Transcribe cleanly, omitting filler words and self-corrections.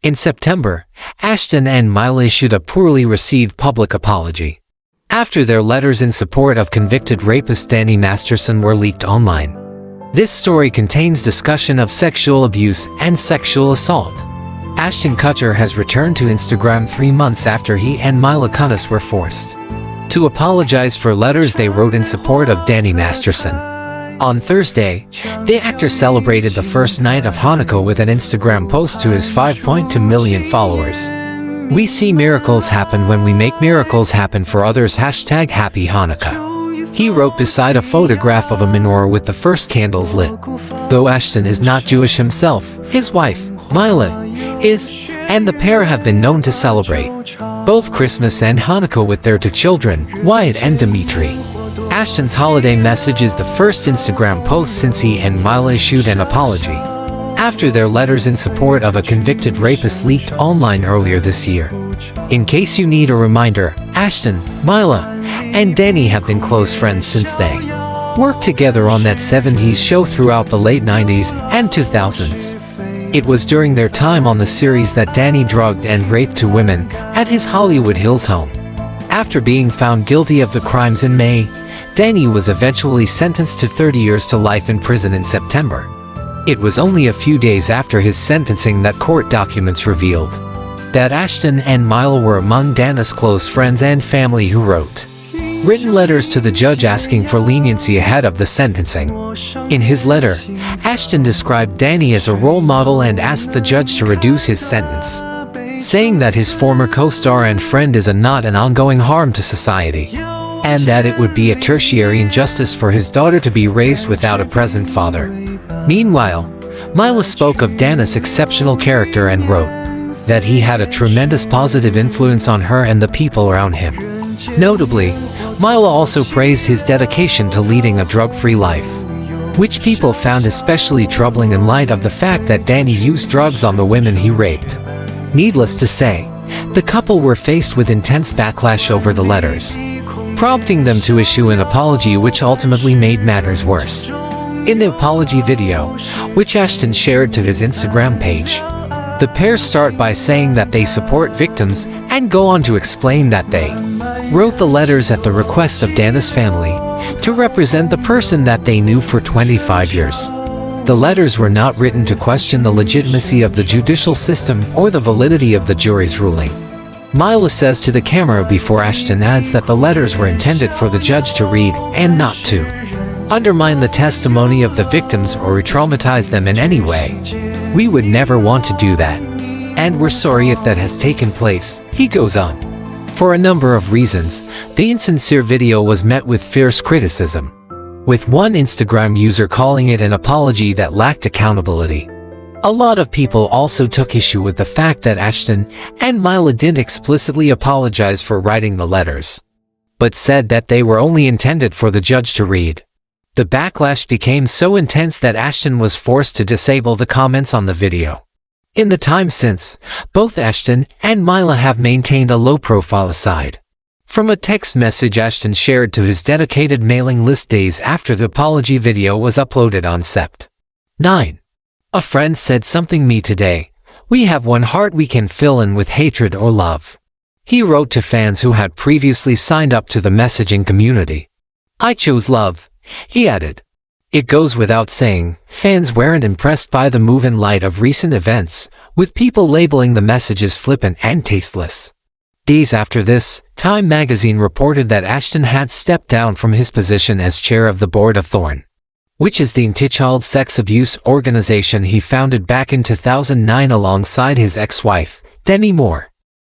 In September, Ashton and Mila issued a poorly received public apology after their letters in support of convicted rapist Danny Masterson were leaked online. This story contains discussion of sexual abuse and sexual assault. Ashton Kutcher has returned to Instagram 3 months after he and Mila Kunis were forced to apologize for letters they wrote in support of Danny Masterson. On Thursday, the actor celebrated the first night of Hanukkah with an Instagram post to his 5.2 million followers. "We see miracles happen when we make miracles happen for others. #Happy Hanukkah." He wrote beside a photograph of a menorah with the first candles lit. Though Ashton is not Jewish himself, his wife, Mila, is, and the pair have been known to celebrate both Christmas and Hanukkah with their 2 children, Wyatt and Dimitri. Ashton's holiday message is the first Instagram post since he and Mila issued an apology after their letters in support of a convicted rapist leaked online earlier this year. In case you need a reminder, Ashton, Mila, and Danny have been close friends since they worked together on that 70s show throughout the late 90s and 2000s. It was during their time on the series that Danny drugged and raped 2 women at his Hollywood Hills home. After being found guilty of the crimes in May, Danny was eventually sentenced to 30 years to life in prison in September. It was only a few days after his sentencing that court documents revealed that Ashton and Mila were among Danny's close friends and family who wrote written letters to the judge asking for leniency ahead of the sentencing. In his letter, Ashton described Danny as a role model and asked the judge to reduce his sentence, saying that his former co-star and friend is not an ongoing harm to society, and that it would be a tertiary injustice for his daughter to be raised without a present father. Meanwhile, Mila spoke of Danny's exceptional character and wrote that he had a tremendous positive influence on her and the people around him. Notably, Mila also praised his dedication to leading a drug-free life, which people found especially troubling in light of the fact that Danny used drugs on the women he raped. Needless to say, the couple were faced with intense backlash over the letters, prompting them to issue an apology which ultimately made matters worse. In the apology video, which Ashton shared to his Instagram page, the pair start by saying that they support victims and go on to explain that they wrote the letters at the request of Danny's family to represent the person that they knew for 25 years. The letters were not written to question the legitimacy of the judicial system or the validity of the jury's ruling. Mila says to the camera before Ashton adds that the letters were intended for the judge to read and not to undermine the testimony of the victims or re-traumatize them in any way. "We would never want to do that, and we're sorry if that has taken place," he goes on. For a number of reasons, the insincere video was met with fierce criticism, with one Instagram user calling it an apology that lacked accountability. A lot of people also took issue with the fact that Ashton and Mila didn't explicitly apologize for writing the letters, but said that they were only intended for the judge to read. The backlash became so intense that Ashton was forced to disable the comments on the video. In the time since, both Ashton and Mila have maintained a low profile aside from a text message Ashton shared to his dedicated mailing list days after the apology video was uploaded on Sept. 9. A friend said something me today. We have one heart we can fill in with hatred or love. He wrote to fans who had previously signed up to the messaging community. I chose love, he added. It goes without saying, fans weren't impressed by the move in light of recent events, with people labeling the messages flippant and tasteless. Days after this, Time magazine reported that Ashton had stepped down from his position as chair of the board of Thorn, which is the anti-child sex abuse organization he founded back in 2009 alongside his ex-wife, Demi Moore.